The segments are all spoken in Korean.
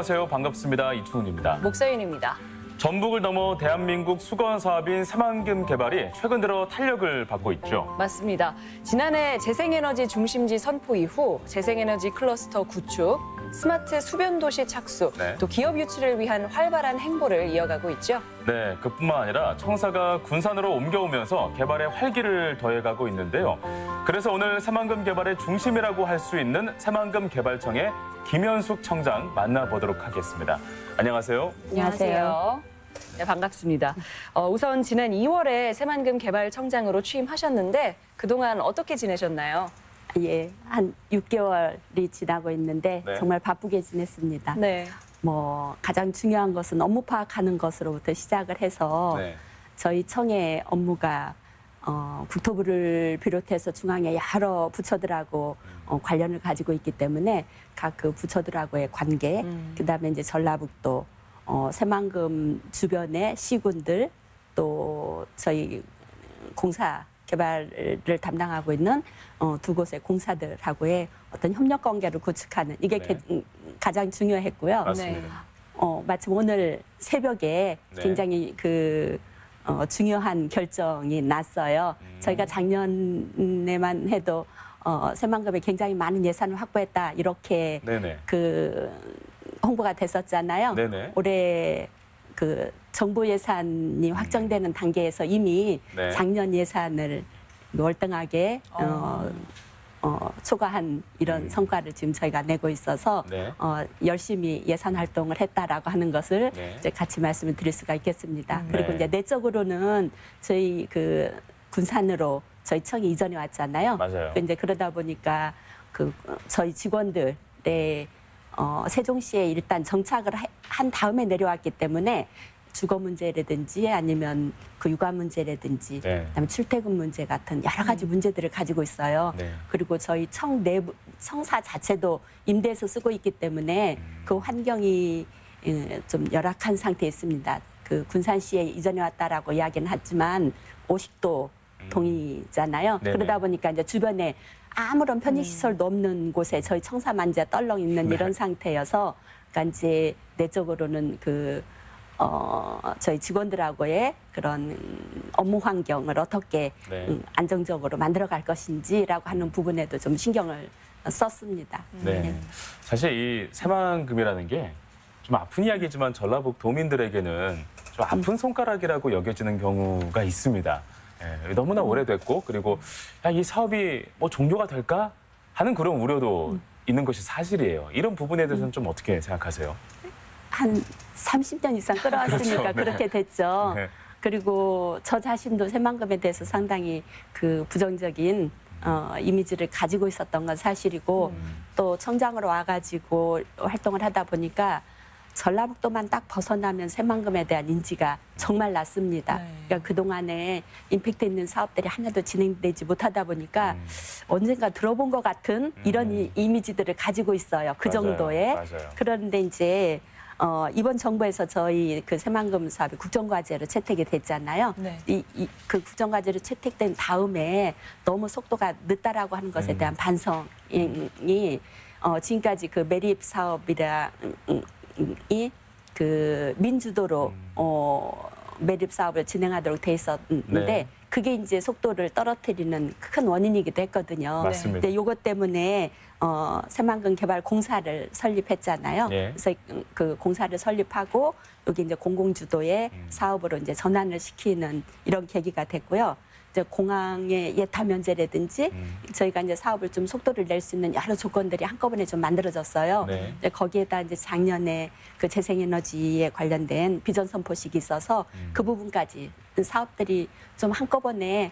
안녕하세요. 반갑습니다. 이충훈입니다. 목서윤입니다. 전북을 넘어 대한민국 수건 사업인 새만금 개발이 최근 들어 탄력을 받고 있죠. 맞습니다. 지난해 재생에너지 중심지 선포 이후 재생에너지 클러스터 구축, 스마트 수변도시 착수, 네. 또 기업 유치를 위한 활발한 행보를 이어가고 있죠. 네, 그뿐만 아니라 청사가 군산으로 옮겨오면서 개발에 활기를 더해가고 있는데요. 그래서 오늘 새만금 개발의 중심이라고 할 수 있는 새만금 개발청의 김현숙 청장 만나보도록 하겠습니다. 안녕하세요. 안녕하세요. 네, 반갑습니다. 우선 지난 2월에 새만금 개발청장으로 취임하셨는데 그동안 어떻게 지내셨나요? 예, 한 6개월이 지나고 있는데 네. 정말 바쁘게 지냈습니다. 네. 가장 중요한 것은 업무 파악하는 것으로부터 시작을 해서 네. 저희 청의 업무가 국토부를 비롯해서 중앙의 여러 부처들하고 관련을 가지고 있기 때문에 각 그 부처들하고의 관계, 그다음에 이제 전라북도, 새만금 주변의 시군들, 또 저희 공사 개발을 담당하고 있는 두 곳의 공사들하고의 어떤 협력 관계를 구축하는 이게 네. 가장 중요했고요. 맞습니다. 마침 오늘 새벽에 네. 굉장히 중요한 결정이 났어요. 저희가 작년에만 해도 새만금에 굉장히 많은 예산을 확보했다 이렇게 네네. 홍보가 됐었잖아요. 네네. 올해 정부 예산이 확정되는 단계에서 이미 네. 작년 예산을 월등하게 초과한 이런 성과를 지금 저희가 내고 있어서 네. 열심히 예산 활동을 했다라고 하는 것을 네. 이제 같이 말씀을 드릴 수가 있겠습니다. 그리고 네. 이제 내적으로는 저희 군산으로 저희 청이 이전해 왔잖아요. 맞아요. 이제 그러다 보니까 저희 직원들의 세종시에 일단 정착을 한 다음에 내려왔기 때문에 주거 문제라든지 아니면 육아 문제라든지 네. 그다음에 출퇴근 문제 같은 여러 가지 문제들을 가지고 있어요. 네. 그리고 저희 청 내부 청사 자체도 임대해서 쓰고 있기 때문에 그 환경이 좀 열악한 상태에 있습니다. 군산시에 이전해 왔다라고 이야기는 하지만 50도 동이잖아요. 네네. 그러다 보니까 이제 주변에 아무런 편의시설도 없는 곳에 저희 청사만 이제 떨렁 있는 네. 이런 상태여서 그러니까 이제 내적으로는 저희 직원들하고의 그런 업무 환경을 어떻게 네. 안정적으로 만들어갈 것인지라고 하는 부분에도 좀 신경을 썼습니다. 네. 사실 이 새만금이라는 게 좀 아픈 이야기지만 전라북 도민들에게는 좀 아픈 손가락이라고 여겨지는 경우가 있습니다. 예, 너무나 오래됐고 그리고 이 사업이 종료가 될까 하는 그런 우려도 있는 것이 사실이에요. 이런 부분에 대해서는 좀 어떻게 생각하세요? 한 30년 이상 끌어왔으니까 그렇죠. 네. 그렇게 됐죠. 네. 그리고 저 자신도 새만금에 대해서 상당히 부정적인 이미지를 가지고 있었던 건 사실이고 또 청장으로 와가지고 활동을 하다 보니까 전라북도만 딱 벗어나면 새만금에 대한 인지가 정말 낮습니다. 네. 그러니까 그동안에 임팩트 있는 사업들이 하나도 진행되지 못하다 보니까 언젠가 들어본 것 같은 이런 이미지들을 가지고 있어요. 그 맞아요. 정도의. 맞아요. 그런데 이제 이번 정부에서 저희 새만금 사업이 국정과제로 채택이 됐잖아요. 네. 그 국정과제로 채택된 다음에 너무 속도가 늦다라고 하는 것에 대한 반성이 지금까지 매립 사업이라 민주도로 매립 사업을 진행하도록 돼 있었는데 네. 그게 이제 속도를 떨어뜨리는 큰 원인이기도 했거든요. 맞습니다. 근데 이것 때문에 새만금 개발 공사를 설립했잖아요. 예. 그래서 그 공사를 설립하고 여기 이제 공공주도의 사업으로 이제 전환을 시키는 이런 계기가 됐고요. 이제 공항의 예타 면제라든지 저희가 이제 사업을 좀 속도를 낼 수 있는 여러 조건들이 한꺼번에 좀 만들어졌어요. 네. 이제 거기에다 이제 작년에 재생에너지에 관련된 비전 선포식이 있어서 그 부분까지 사업들이 좀 한꺼번에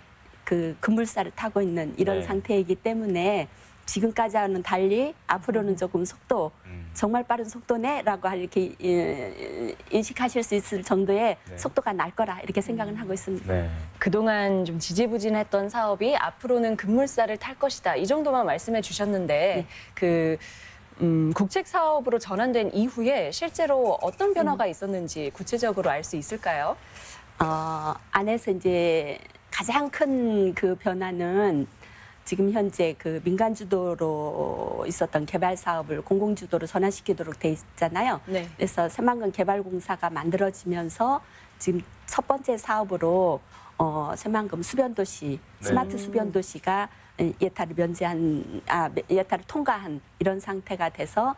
급물살을 타고 있는 이런 네. 상태이기 때문에 지금까지와는 달리 앞으로는 조금 속도 정말 빠른 속도네라고 이렇게 인식하실 수 있을 정도의 네. 속도가 날 거라 이렇게 생각은 하고 있습니다. 네. 그동안 좀 지지부진했던 사업이 앞으로는 급물살을 탈 것이다. 이 정도만 말씀해 주셨는데 국책 사업으로 전환된 이후에 실제로 어떤 변화가 있었는지 구체적으로 알 수 있을까요? 안에서 이제 가장 큰 변화는 지금 현재 그 민간 주도로 있었던 개발 사업을 공공 주도로 전환시키도록 돼 있잖아요. 네. 그래서 새만금 개발공사가 만들어지면서 지금 첫 번째 사업으로 새만금 수변도시, 네. 스마트 수변도시가 예타를 예타를 통과한 이런 상태가 돼서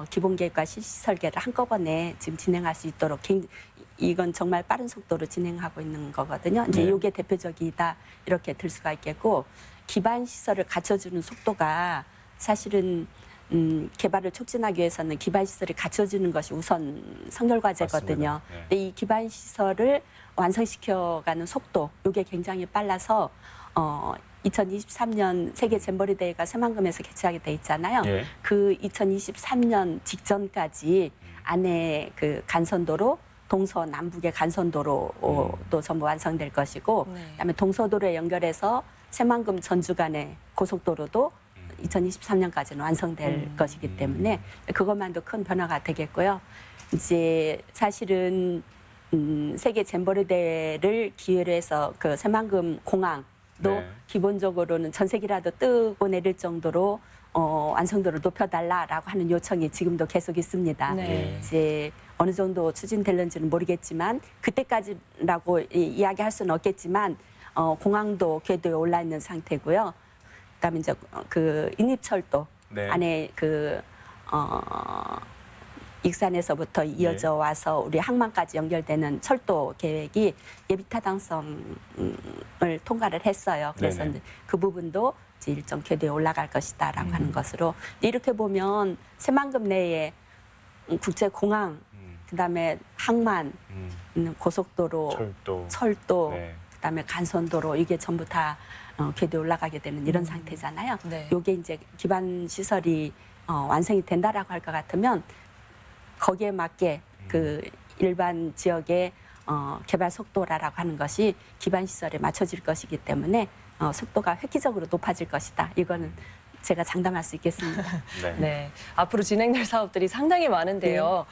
기본 계획과 실시 설계를 한꺼번에 지금 진행할 수 있도록 이건 정말 빠른 속도로 진행하고 있는 거거든요. 이제 네. 이게 대표적이다 이렇게 들 수가 있겠고, 기반 시설을 갖춰주는 속도가 사실은 개발을 촉진하기 위해서는 기반 시설을 갖춰주는 것이 우선 선결 과제거든요. 맞습니다. 네. 근데 이 기반 시설을 완성시켜가는 속도, 이게 굉장히 빨라서 2023년 세계 잼버리 대회가 새만금에서 개최하게 돼 있잖아요. 예. 그 2023년 직전까지 안에 그 간선도로, 동서남북의 간선도로도 전부 완성될 것이고, 네. 그다음에 동서도로에 연결해서 새만금 전주 간의 고속도로도 2023년까지는 완성될 것이기 때문에 그것만도 큰 변화가 되겠고요. 이제 사실은 세계 잼버리 대회를 기회로 해서 그 새만금 공항도 네. 기본적으로는 전세기라도 뜨고 내릴 정도로 완성도를 높여달라라고 하는 요청이 지금도 계속 있습니다. 네. 이제 어느 정도 추진될는지는 모르겠지만 그때까지라고 이야기할 수는 없겠지만 공항도 궤도에 올라 있는 상태고요. 그다음에 이제 그 인입철도 네. 안에 그 익산에서부터 이어져 와서 우리 항만까지 연결되는 철도 계획이 예비타당성을 통과를 했어요. 그래서 네네. 이제 그 부분도 이제 일정 궤도에 올라갈 것이다라고 하는 것으로, 이렇게 보면 새만금 내에 국제공항, 그다음에 항만, 고속도로, 철도, 네. 그다음에 간선도로, 이게 전부 다 궤도에 올라가게 되는 이런 상태잖아요. 네. 요게 이제 기반 시설이 완성이 된다라고 할 것 같으면 거기에 맞게 그 일반 지역의 개발 속도라고 하는 것이 기반 시설에 맞춰질 것이기 때문에 속도가 획기적으로 높아질 것이다. 이거는 제가 장담할 수 있겠습니다. 네. 네. 앞으로 진행될 사업들이 상당히 많은데요.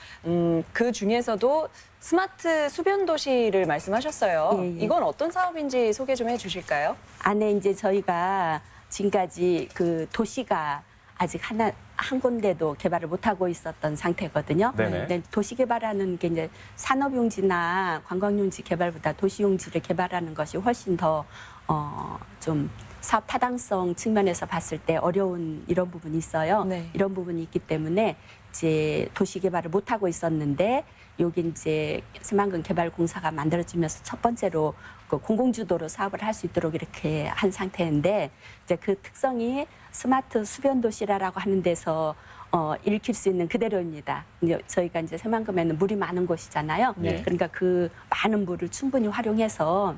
그 중에서도 스마트 수변 도시를 말씀하셨어요. 예, 예. 이건 어떤 사업인지 소개 좀 해주실까요? 안에 이제 저희가 지금까지 그 도시가 아직 한 군데도 개발을 못하고 있었던 상태거든요. 네네. 근데 도시 개발하는 게 이제 산업용지나 관광용지 개발보다 도시용지를 개발하는 것이 훨씬 더 좀 사업 타당성 측면에서 봤을 때 어려운 이런 부분이 있어요. 네. 이런 부분이 있기 때문에 이제 도시 개발을 못하고 있었는데, 여기 이제 새만금 개발공사가 만들어지면서 첫 번째로 그 공공주도로 사업을 할 수 있도록 이렇게 한 상태인데, 이제 그 특성이 스마트 수변 도시라고 하는 데서 읽힐 수 있는 그대로입니다. 이제 저희가 이제 새만금에는 물이 많은 곳이잖아요. 네. 그러니까 그 많은 물을 충분히 활용해서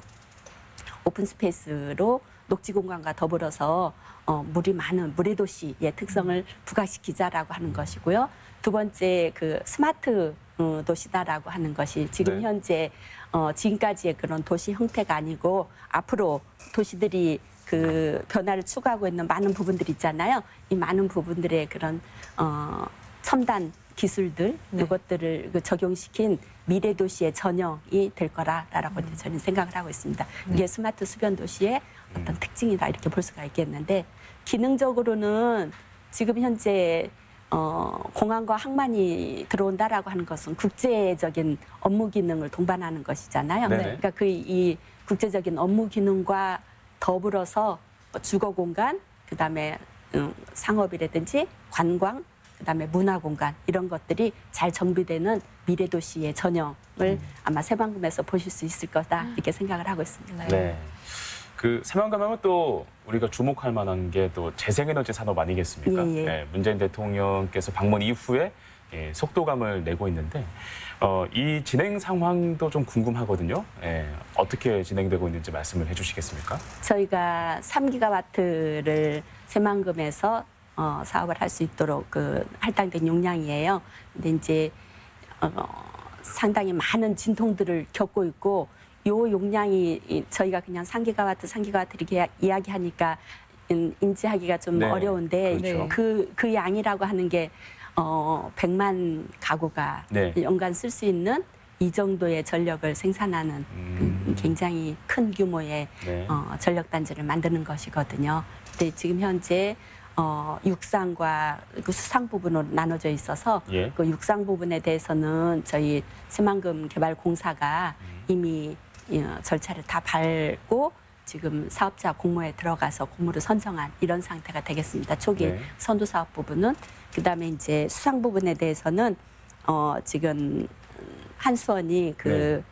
오픈 스페이스로 녹지 공간과 더불어서 물이 많은 물의 도시의 특성을 부각시키자라고 하는 것이고요. 두 번째, 그 스마트 도시다라고 하는 것이 지금 네. 현재 지금까지의 그런 도시 형태가 아니고 앞으로 도시들이 그 변화를 추구하고 있는 많은 부분들이 있잖아요. 이 많은 부분들의 그런 첨단 기술들, 네. 이것들을 적용시킨 미래 도시의 전형이 될 거라라고 저는 생각을 하고 있습니다. 이게 스마트 수변 도시의 어떤 특징이다 이렇게 볼 수가 있겠는데, 기능적으로는 지금 현재 공항과 항만이 들어온다라고 하는 것은 국제적인 업무 기능을 동반하는 것이잖아요. 네네. 그러니까 그 이 국제적인 업무 기능과 더불어서 주거 공간, 그다음에 상업이라든지 관광, 그다음에 문화 공간, 이런 것들이 잘 정비되는 미래 도시의 전형을 아마 새만금에서 보실 수 있을 거다 이렇게 생각을 하고 있습니다. 네. 그 새만금 하면 또 우리가 주목할 만한 게 또 재생에너지 산업 아니겠습니까? 예, 예. 네, 문재인 대통령께서 방문 이후에 속도감을 내고 있는데 이 진행 상황도 좀 궁금하거든요. 어떻게 진행되고 있는지 말씀을 해주시겠습니까? 저희가 3기가와트를 새만금에서 사업을 할 수 있도록 그 할당된 용량이에요. 근데 이제 상당히 많은 진통들을 겪고 있고, 요 용량이 저희가 그냥 3기가와트 이렇게 이야기하니까 인지하기가 좀 네, 어려운데, 그렇죠. 그 양이라고 하는 게 100만 가구가 네. 연간 쓸 수 있는 이 정도의 전력을 생산하는 굉장히 큰 규모의 네. 전력 단지를 만드는 것이거든요. 네, 지금 현재 육상과 그 수상 부분으로 나눠져 있어서 예. 그 육상 부분에 대해서는 저희 새만금 개발공사가 이미 절차를 다 밟고 지금 사업자 공모에 들어가서 공모를 선정한 이런 상태가 되겠습니다. 초기 네. 선도 사업 부분은 그다음에 이제 수상 부분에 대해서는 지금 한수원이 그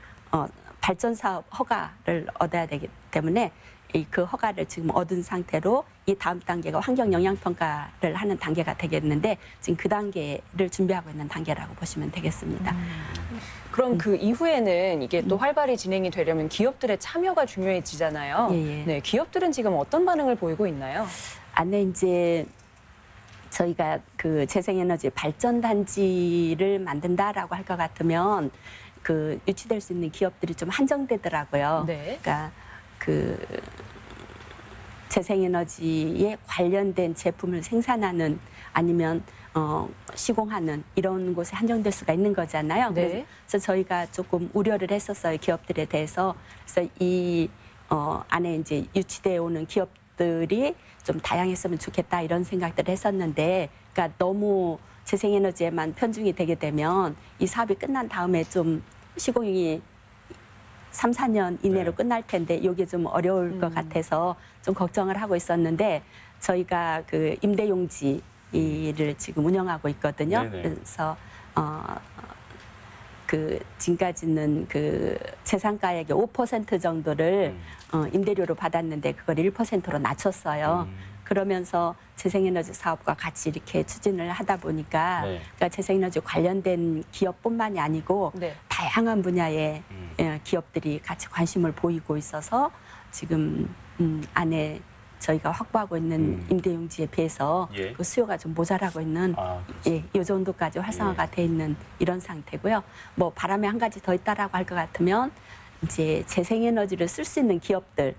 발전 사업 허가를 얻어야 되기 때문에 그 허가를 지금 얻은 상태로 이 다음 단계가 환경 영향 평가를 하는 단계가 되겠는데 지금 그 단계를 준비하고 있는 단계라고 보시면 되겠습니다. 그럼 그 이후에는 이게 또 활발히 진행이 되려면 기업들의 참여가 중요해지잖아요. 예. 네, 기업들은 지금 어떤 반응을 보이고 있나요? 안에 이제 저희가 그 재생에너지 발전 단지를 만든다라고 할 것 같으면 그 유치될 수 있는 기업들이 좀 한정되더라고요. 네. 그러니까 그 재생에너지에 관련된 제품을 생산하는 아니면 시공하는 이런 곳에 한정될 수가 있는 거잖아요. 네. 그래서 저희가 조금 우려를 했었어요, 기업들에 대해서. 그래서 이 안에 이제 유치되어 오는 기업들이 좀 다양했으면 좋겠다 이런 생각들을 했었는데, 그러니까 너무 재생에너지에만 편중이 되게 되면 이 사업이 끝난 다음에 좀 시공이 3, 4년 이내로 네. 끝날 텐데 이게 좀 어려울 것 같아서 좀 걱정을 하고 있었는데, 저희가 그 임대용지를 지금 운영하고 있거든요. 네네. 그래서 그 지금까지는 그 재산가액의 5% 정도를 임대료로 받았는데 그걸 1%로 낮췄어요. 그러면서 재생에너지 사업과 같이 이렇게 추진을 하다 보니까 네. 그러니까 재생에너지 관련된 기업뿐만이 아니고 네. 다양한 분야의 기업들이 같이 관심을 보이고 있어서 지금 안에 저희가 확보하고 있는 임대용지에 비해서 예. 그 수요가 좀 모자라고 있는 이 정도까지 활성화가 돼 있는 이런 상태고요. 뭐 바람에 한 가지 더 있다라고 할 것 같으면 이제 재생에너지를 쓸 수 있는 기업들,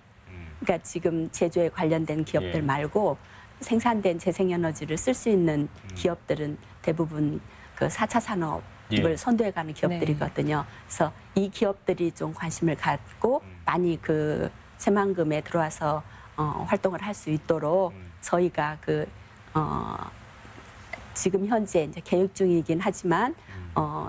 그러니까 지금 제조에 관련된 기업들 예. 말고 생산된 재생에너지를 쓸 수 있는 기업들은 대부분 그 4차 산업을 예. 선도해가는 기업들이거든요. 그래서 이 기업들이 좀 관심을 갖고 많이 그 새만금에 들어와서 활동을 할 수 있도록 저희가 그 지금 현재 이제 계획 중이긴 하지만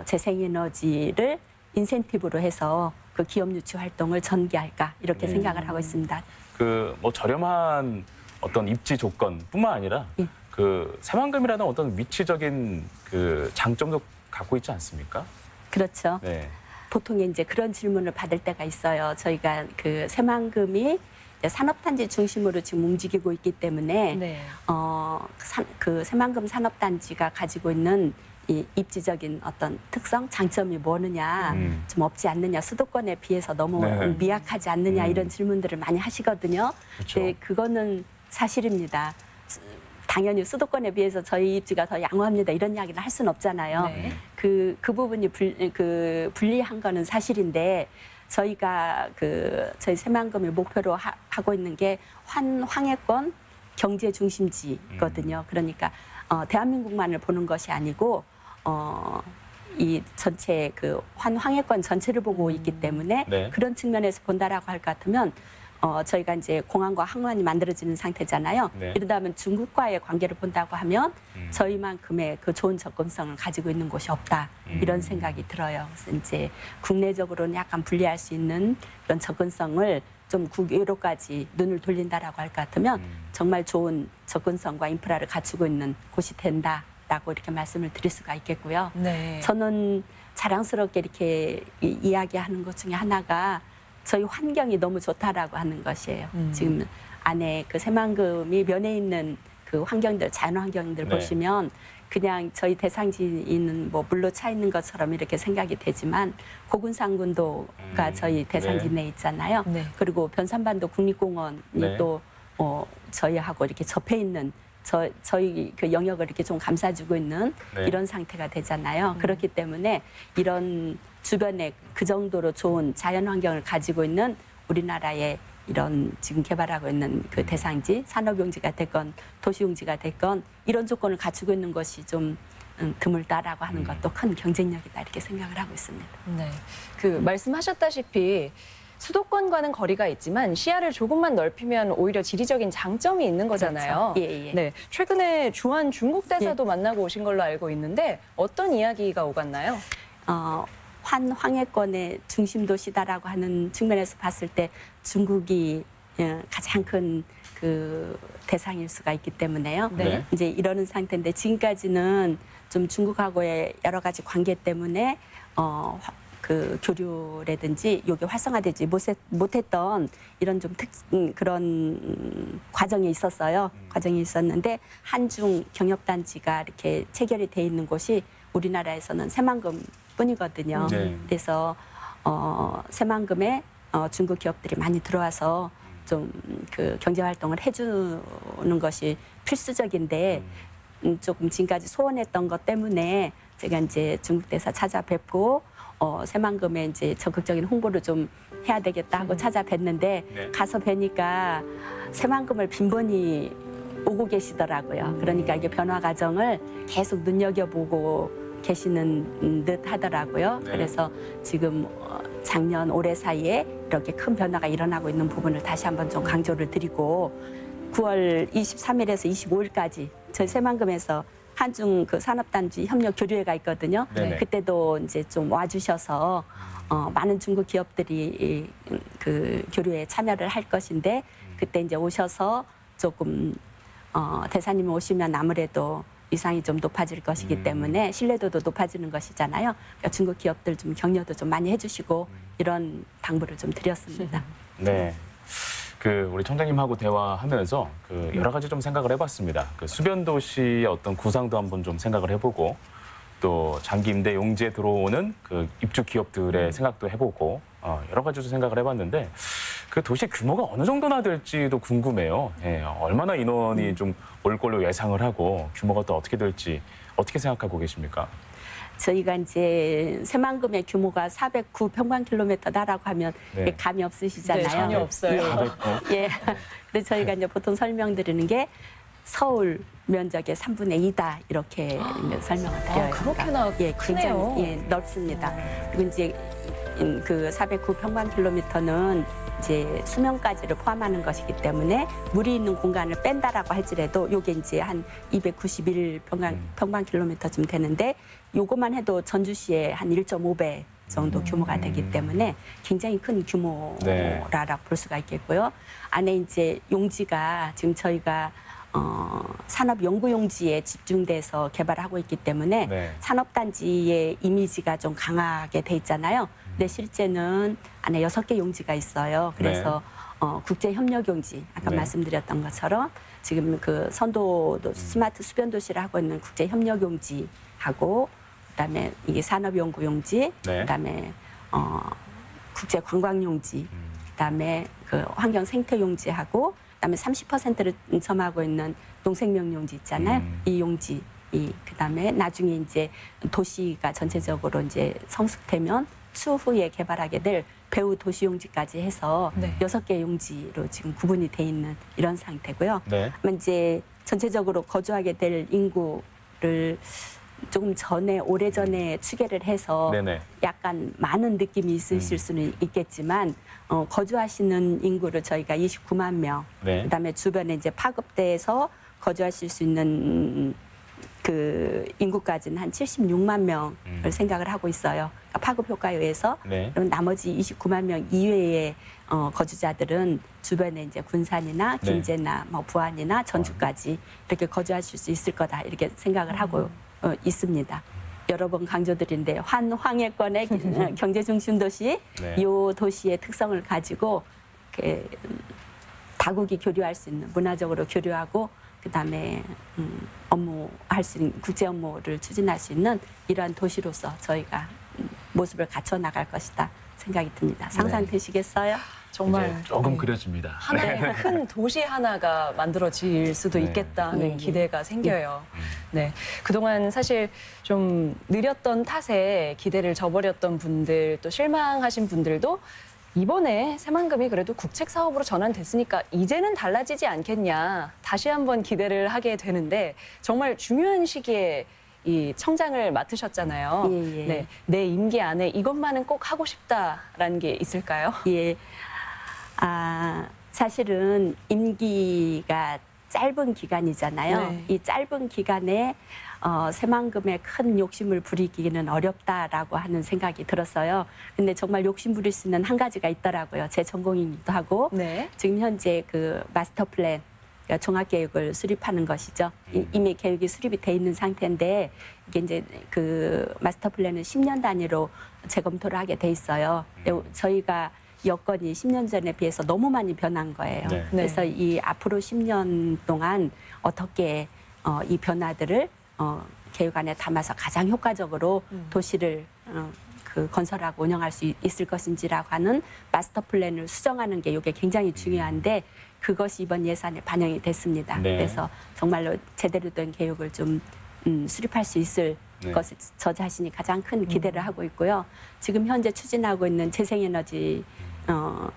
재생에너지를 인센티브로 해서 그 기업 유치 활동을 전개할까 이렇게 생각을 하고 있습니다. 그 뭐 저렴한 어떤 입지 조건뿐만 아니라 예. 그 새만금이라는 어떤 위치적인 그 장점도 갖고 있지 않습니까? 그렇죠. 네. 보통 이제 그런 질문을 받을 때가 있어요. 저희가 그 새만금이 이제 산업단지 중심으로 지금 움직이고 있기 때문에 네. 그 새만금 산업단지가 가지고 있는 이 입지적인 어떤 특성, 장점이 뭐느냐, 좀 없지 않느냐, 수도권에 비해서 너무 네. 미약하지 않느냐 이런 질문들을 많이 하시거든요. 그렇죠. 네, 그거는 사실입니다. 당연히 수도권에 비해서 저희 입지가 더 양호합니다. 이런 이야기를 할 수는 없잖아요. 네. 그 부분이 불리한 거는 사실인데 저희가 저희 새만금이 목표로 하고 있는 게 환황해권 경제 중심지거든요. 그러니까 대한민국만을 보는 것이 아니고 이 전체 그 환황해권 전체를 보고 있기 때문에 네. 그런 측면에서 본다라고 할 것 같으면 저희가 이제 공항과 항만이 만들어지는 상태잖아요. 네. 이러다 보면 중국과의 관계를 본다고 하면 저희만큼의 그 좋은 접근성을 가지고 있는 곳이 없다. 이런 생각이 들어요. 그래서 이제 국내적으로는 약간 불리할 수 있는 그런 접근성을 좀 국외로까지 눈을 돌린다라고 할 것 같으면 정말 좋은 접근성과 인프라를 갖추고 있는 곳이 된다라고 이렇게 말씀을 드릴 수가 있겠고요. 네. 저는 자랑스럽게 이렇게 이야기하는 것 중에 하나가 저희 환경이 너무 좋다라고 하는 것이에요. 지금 안에 그 새만금이 면에 있는 그 환경들, 자연 환경들 네. 보시면 그냥 저희 대상지는 뭐 물로 차 있는 것처럼 이렇게 생각이 되지만 고군산군도가 저희 대상지 내에 있잖아요. 네. 그리고 변산반도 국립공원이 네. 또 저희하고 이렇게 접해 있는 저희 그 영역을 이렇게 좀 감싸주고 있는 네. 이런 상태가 되잖아요. 그렇기 때문에 이런 주변에 그 정도로 좋은 자연 환경을 가지고 있는 우리나라의 이런 지금 개발하고 있는 그 대상지, 산업용지가 됐건 도시용지가 됐건 이런 조건을 갖추고 있는 것이 좀 드물다라고 하는 것도 큰 경쟁력이다 이렇게 생각을 하고 있습니다. 네. 그 말씀하셨다시피 수도권과는 거리가 있지만 시야를 조금만 넓히면 오히려 지리적인 장점이 있는 거잖아요. 그렇죠. 예, 예. 네, 최근에 주한 중국 대사도 만나고 오신 걸로 알고 있는데 어떤 이야기가 오갔나요? 환황해권의 중심 도시다라고 하는 측면에서 봤을 때 중국이 가장 큰 그 대상일 수가 있기 때문에요. 네. 이제 이러는 상태인데 지금까지는 좀 중국하고의 여러 가지 관계 때문에 그 교류라든지 이게 활성화되지 못했던 이런 좀 그런 과정이 있었어요. 과정이 있었는데 한중 경협단지가 이렇게 체결이 돼 있는 곳이 우리나라에서는 새만금 뿐이거든요. 네. 그래서 새만금에 중국 기업들이 많이 들어와서 좀 그 경제 활동을 해주는 것이 필수적인데 조금 지금까지 소원했던 것 때문에 제가 이제 중국 대사 찾아뵙고 새만금에 이제 적극적인 홍보를 좀 해야 되겠다 하고 찾아뵀는데 네. 가서 뵈니까 새만금을 빈번히 오고 계시더라고요. 그러니까 이게 변화 과정을 계속 눈여겨보고 계시는 듯 하더라고요. 네. 그래서 지금 작년 올해 사이에 이렇게 큰 변화가 일어나고 있는 부분을 다시 한번 좀 강조를 드리고 9월 23일에서 25일까지 저희 새만금에서 한중 그 산업단지 협력 교류회가 있거든요. 네네. 그때도 이제 좀 와주셔서 많은 중국 기업들이 그 교류에 참여를 할 것인데 그때 이제 오셔서 조금 대사님 오시면 아무래도 위상이 좀 높아질 것이기 때문에 신뢰도도 높아지는 것이잖아요. 그러니까 중국 기업들 좀 격려도 좀 많이 해주시고 이런 당부를 좀 드렸습니다. 네. 그 우리 청장님하고 대화하면서 그 여러 가지 좀 생각을 해봤습니다. 그 수변 도시의 어떤 구상도 한번 좀 생각을 해보고 또 장기 임대 용지에 들어오는 그 입주 기업들의 생각도 해보고 여러 가지 좀 생각을 해봤는데 그 도시 규모가 어느 정도나 될지도 궁금해요. 예, 얼마나 인원이 좀 올 걸로 예상을 하고 규모가 또 어떻게 될지 어떻게 생각하고 계십니까? 저희가 이제 새만금의 규모가 409평방킬로미터다라고 하면 네. 감이 없으시잖아요. 네, 전혀 없어요. 예. 그래서 저희가 이제 보통 설명드리는 게 서울 면적의 3분의 2다 이렇게 이제 설명을 드려요. 그렇게나 예, 크네요. 굉장히 넓습니다. 그리고 이제 그 409평방킬로미터는 이제 수면까지를 포함하는 것이기 때문에 물이 있는 공간을 뺀다라고 할지라도 요게 이제 한 291평방킬로미터쯤 되는데 요것만 해도 전주시의 한 1.5배 정도 규모가 되기 때문에 굉장히 큰 규모라고 볼 수가 있겠고요. 안에 이제 용지가 지금 저희가 산업연구용지에 집중돼서 개발하고 있기 때문에 네. 산업단지의 이미지가 좀 강하게 돼 있잖아요. 근데 실제는 안에 6개 용지가 있어요. 그래서 국제협력용지, 아까 네. 말씀드렸던 것처럼 지금 그 선도도 스마트 수변도시를 하고 있는 국제협력용지하고 그다음에 이게 산업연구용지, 네. 그다음에 국제관광용지, 그다음에 그 환경생태용지하고 그다음에 30%를 점하고 있는 농생명용지 있잖아요. 이 용지, 그다음에 나중에 이제 도시가 전체적으로 이제 성숙되면 추후에 개발하게 될 배후 도시용지까지 해서 네. 6개 용지로 지금 구분이 돼 있는 이런 상태고요. 네. 그러면 이제 전체적으로 거주하게 될 인구를 조금 전에 오래전에 추계를 해서 네네. 약간 많은 느낌이 있으실 수는 있겠지만 거주하시는 인구를 저희가 29만 명, 네. 그다음에 주변에 이제 파급돼서 거주하실 수 있는 그 인구까지는 한 76만 명을 생각을 하고 있어요. 그러니까 파급 효과에 의해서 네. 그럼 나머지 29만 명 이외의 거주자들은 주변에 이제 군산이나 네. 김제나 뭐 부안이나 전주까지 이렇게 거주하실 수 있을 거다 이렇게 생각을 하고 있습니다. 여러 번 강조드린데 환황해권의 경제 중심 도시, 네. 이 도시의 특성을 가지고 이렇게 다국이 교류할 수 있는 문화적으로 교류하고 그다음에 업무할 수 있는 국제 업무를 추진할 수 있는 이러한 도시로서 저희가 모습을 갖춰 나갈 것이다 생각이 듭니다. 상상되시겠어요? 정말 이제 조금 네. 그려집니다. 하나의 큰 도시 하나가 만들어질 수도 네. 있겠다 하는 네. 기대가 생겨요. 네. 그동안 사실 좀 느렸던 탓에 기대를 저버렸던 분들 또 실망하신 분들도 이번에 새만금이 그래도 국책 사업으로 전환됐으니까 이제는 달라지지 않겠냐 다시 한번 기대를 하게 되는데 정말 중요한 시기에 이 청장을 맡으셨잖아요. 예, 예. 네, 내 임기 안에 이것만은 꼭 하고 싶다라는 게 있을까요? 예. 사실은 임기가 짧은 기간이잖아요. 네. 이 짧은 기간에 새만금의 큰 욕심을 부리기는 어렵다라고 하는 생각이 들었어요. 근데 정말 욕심 부릴 수 있는 한 가지가 있더라고요. 제 전공이기도 하고 네. 지금 현재 그 마스터 플랜, 그러니까 종합계획을 수립하는 것이죠. 이미 계획이 수립이 돼 있는 상태인데 이게 이제 그 마스터 플랜은 10년 단위로 재검토를 하게 돼 있어요. 저희가 여건이 10년 전에 비해서 너무 많이 변한 거예요. 네. 그래서 이 앞으로 10년 동안 어떻게 이 변화들을 계획 안에 담아서 가장 효과적으로 도시를 그 건설하고 운영할 수 있을 것인지라고 하는 마스터 플랜을 수정하는 게 이게 굉장히 중요한데 그것이 이번 예산에 반영이 됐습니다. 네. 그래서 정말로 제대로 된 계획을 좀 수립할 수 있을 네. 것을 저 자신이 가장 큰 기대를 하고 있고요. 지금 현재 추진하고 있는 재생에너지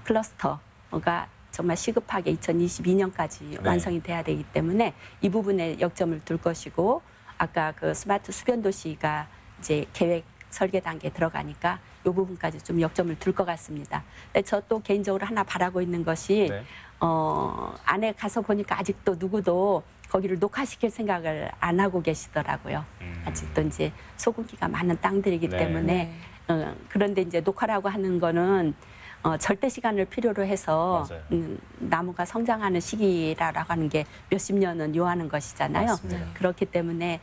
클러스터가 정말 시급하게 2022년까지 네. 완성이 돼야 되기 때문에 이 부분에 역점을 둘 것이고 아까 그 스마트 수변 도시가 이제 계획 설계 단계에 들어가니까 이 부분까지 좀 역점을 둘 것 같습니다. 근데 저 또 개인적으로 하나 바라고 있는 것이 네. 안에 가서 보니까 아직도 누구도 거기를 녹화시킬 생각을 안 하고 계시더라고요. 아직도 이제 소금기가 많은 땅들이기 네. 때문에 그런데 이제 녹화라고 하는 거는 절대 시간을 필요로 해서 맞아요. 나무가 성장하는 시기라고 하는 게 몇십 년은 요하는 것이잖아요. 맞습니다. 그렇기 때문에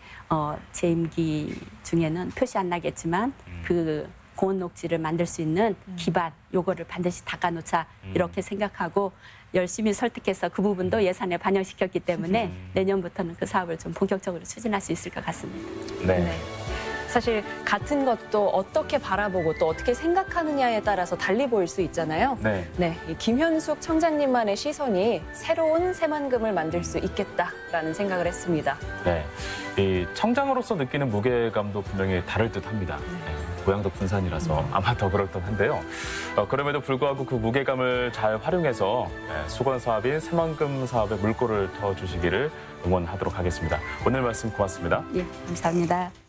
제 임기 중에는 표시 안 나겠지만 그 고온 녹지를 만들 수 있는 기반 요거를 반드시 닦아놓자 이렇게 생각하고 열심히 설득해서 그 부분도 예산에 반영시켰기 때문에 내년부터는 그 사업을 좀 본격적으로 추진할 수 있을 것 같습니다. 네. 네. 사실 같은 것도 어떻게 바라보고 또 어떻게 생각하느냐에 따라서 달리 보일 수 있잖아요. 네. 네, 이 김현숙 청장님만의 시선이 새로운 새만금을 만들 수 있겠다라는 생각을 했습니다. 네. 이 청장으로서 느끼는 무게감도 분명히 다를 듯합니다. 네. 고향도 군산이라서 아마 더 그럴 듯한데요. 그럼에도 불구하고 그 무게감을 잘 활용해서 수건 사업인 새만금 사업에 물꼬를 터 주시기를 응원하도록 하겠습니다. 오늘 말씀 고맙습니다. 예, 감사합니다.